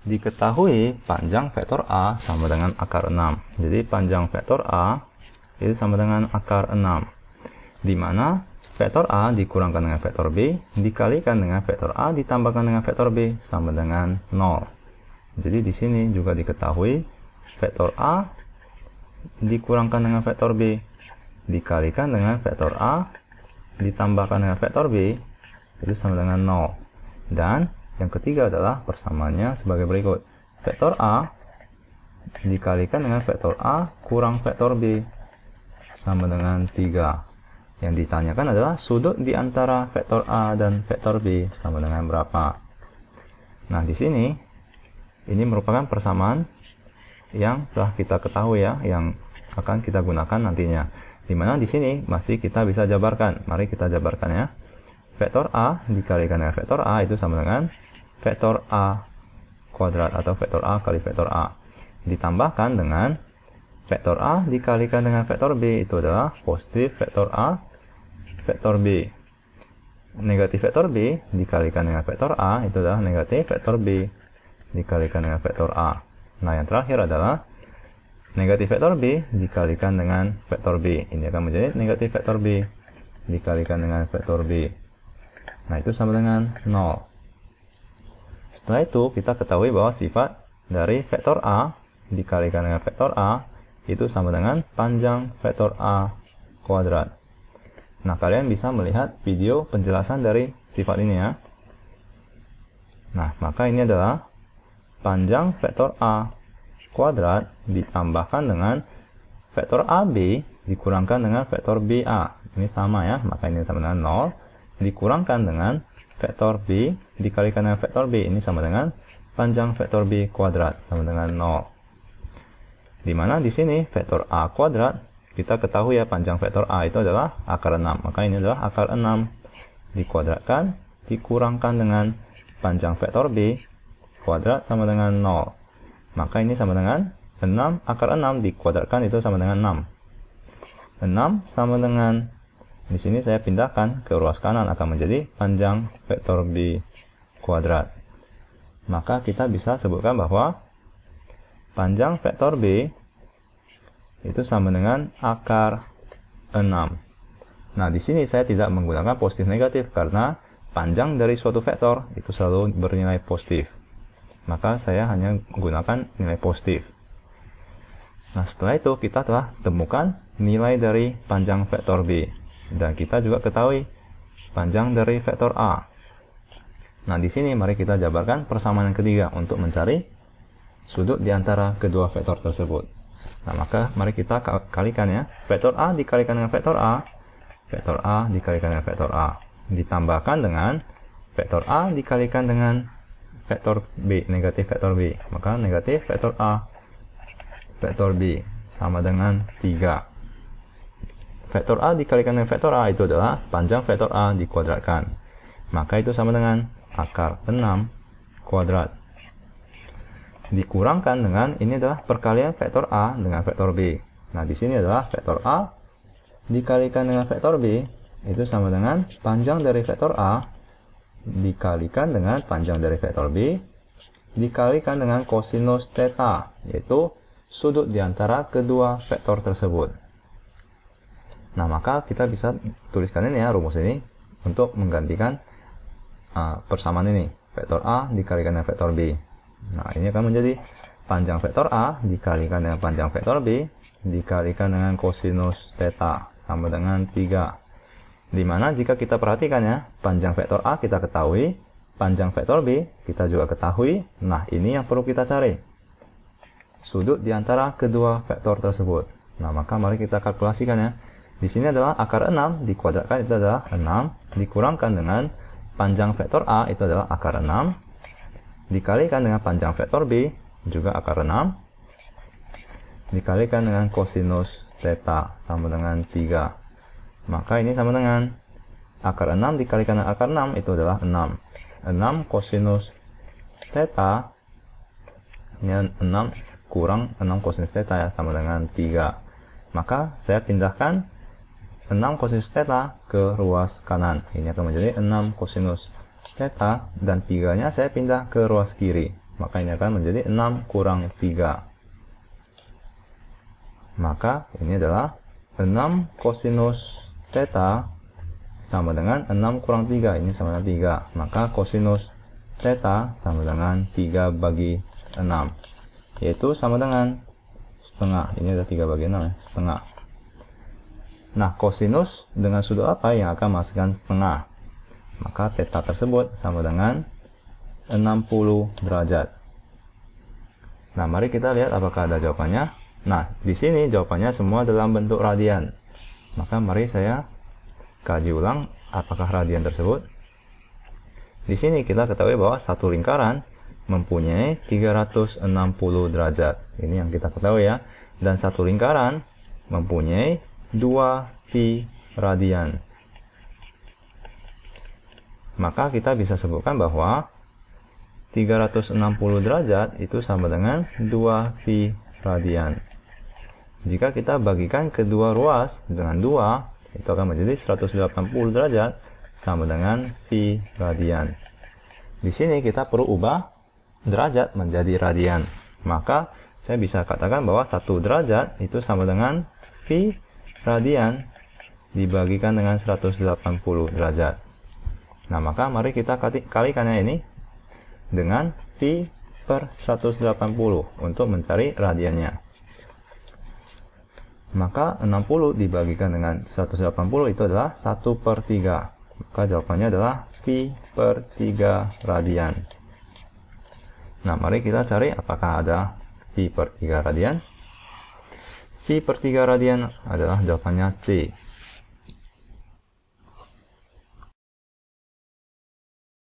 Diketahui panjang vektor A sama dengan akar 6. Jadi panjang vektor A itu sama dengan akar 6. Di mana vektor A dikurangkan dengan vektor B dikalikan dengan vektor A ditambahkan dengan vektor B sama dengan 0. Jadi di sini juga diketahui vektor A dikurangkan dengan vektor B dikalikan dengan vektor A ditambahkan dengan vektor B itu sama dengan 0. Dan yang ketiga adalah persamaannya sebagai berikut. Vektor A dikalikan dengan vektor A kurang vektor B sama dengan 3. Yang ditanyakan adalah sudut di antara vektor A dan vektor B sama dengan berapa. Nah, di sini ini merupakan persamaan yang telah kita ketahui ya, yang akan kita gunakan nantinya. Dimana di sini masih kita bisa jabarkan. Mari kita jabarkan ya. Vektor A dikalikan dengan vektor A itu sama dengan vektor A kuadrat atau vektor A kali vektor A. Ditambahkan dengan vektor A dikalikan dengan vektor B itu adalah positif vektor A vektor B. Negatif vektor B dikalikan dengan vektor A itu adalah negatif vektor B dikalikan dengan vektor A. Nah, yang terakhir adalah negatif vektor B dikalikan dengan vektor B. Ini akan menjadi negatif vektor B dikalikan dengan vektor B. Nah, itu sama dengan 0. Setelah itu kita ketahui bahwa sifat dari vektor A dikalikan dengan vektor A itu sama dengan panjang vektor A kuadrat. Nah, kalian bisa melihat video penjelasan dari sifat ini ya. Nah, maka ini adalah panjang vektor A kuadrat ditambahkan dengan vektor AB dikurangkan dengan vektor BA. Ini sama ya, maka ini sama dengan 0 dikurangkan dengan vektor B dikalikan dengan vektor B. Ini sama dengan panjang vektor B kuadrat sama dengan 0. Dimana di sini vektor A kuadrat kita ketahui ya, panjang vektor A itu adalah akar 6. Maka ini adalah akar 6 dikuadratkan dikurangkan dengan panjang vektor B kuadrat sama dengan 0. Maka ini sama dengan 6 akar 6 dikuadratkan itu sama dengan 6. 6 sama dengan, di sini saya pindahkan ke ruas kanan akan menjadi panjang vektor B kuadrat. Maka kita bisa sebutkan bahwa panjang vektor B itu sama dengan akar 6. Nah, di sini saya tidak menggunakan positif negatif karena panjang dari suatu vektor itu selalu bernilai positif. Maka saya hanya menggunakan nilai positif. Nah, setelah itu kita telah temukan nilai dari panjang vektor B. Dan kita juga ketahui panjang dari vektor A. Nah, di sini mari kita jabarkan persamaan yang ketiga untuk mencari sudut di antara kedua vektor tersebut. Nah, maka mari kita kalikan ya. Vektor A dikalikan dengan vektor A, vektor A dikalikan dengan vektor A, ditambahkan dengan vektor A dikalikan dengan vektor B, negatif vektor B. Maka negatif vektor A vektor B sama dengan 3. Vektor A dikalikan dengan vektor A itu adalah panjang vektor A dikuadratkan. Maka itu sama dengan akar 6 kuadrat. Dikurangkan dengan, ini adalah perkalian vektor A dengan vektor B. Nah, di sini adalah vektor A dikalikan dengan vektor B itu sama dengan panjang dari vektor A dikalikan dengan panjang dari vektor B dikalikan dengan kosinus theta, yaitu sudut di antara kedua vektor tersebut. Nah, maka kita bisa tuliskan ini ya, rumus ini untuk menggantikan persamaan ini. Vektor A dikalikan dengan vektor B. Nah, ini akan menjadi panjang vektor A dikalikan dengan panjang vektor B dikalikan dengan kosinus theta sama dengan 3. Dimana jika kita perhatikan ya, panjang vektor A kita ketahui, panjang vektor B kita juga ketahui. Nah, ini yang perlu kita cari, sudut di antara kedua vektor tersebut. Nah, maka mari kita kalkulasikan ya. Di sini adalah akar 6 dikuadratkan itu adalah 6 dikurangkan dengan panjang vektor A itu adalah akar 6 dikalikan dengan panjang vektor B juga akar 6 dikalikan dengan kosinus theta sama dengan 3. Maka ini sama dengan akar 6 dikalikan dengan akar 6 itu adalah 6. 6 kosinus theta, ini 6 kurang 6 kosinus theta ya, sama dengan 3. Maka saya pindahkan 6 kosinus theta ke ruas kanan. Ini akan menjadi 6 kosinus theta dan 3-nya saya pindah ke ruas kiri. maka ini akan menjadi 6 kurang 3. Maka ini adalah 6 kosinus theta sama dengan 6 kurang 3. Ini sama dengan 3. Maka kosinus theta sama dengan 3 bagi 6. Yaitu sama dengan setengah. Ini ada 3 bagi 6 ya, setengah. Nah, kosinus dengan sudut apa yang akan menghasilkan setengah? Maka theta tersebut sama dengan 60 derajat. Nah, mari kita lihat apakah ada jawabannya. Nah, di sini jawabannya semua dalam bentuk radian. Maka mari saya kaji ulang apakah radian tersebut. Di sini kita ketahui bahwa satu lingkaran mempunyai 360 derajat. Ini yang kita ketahui ya. Dan satu lingkaran mempunyai 2 pi radian. Maka kita bisa sebutkan bahwa 360 derajat itu sama dengan 2 pi radian. Jika kita bagikan kedua ruas dengan 2, itu akan menjadi 180 derajat sama dengan pi radian. Di sini kita perlu ubah derajat menjadi radian. Maka saya bisa katakan bahwa 1 derajat itu sama dengan pi radian dibagikan dengan 180 derajat. Nah, maka mari kita kalikannya ini dengan pi per 180 untuk mencari radiannya. Maka 60 dibagikan dengan 180 itu adalah 1 per 3. Maka jawabannya adalah pi per 3 radian. Nah, mari kita cari apakah ada pi per 3 radian. Pi per 3 radian adalah jawabannya C.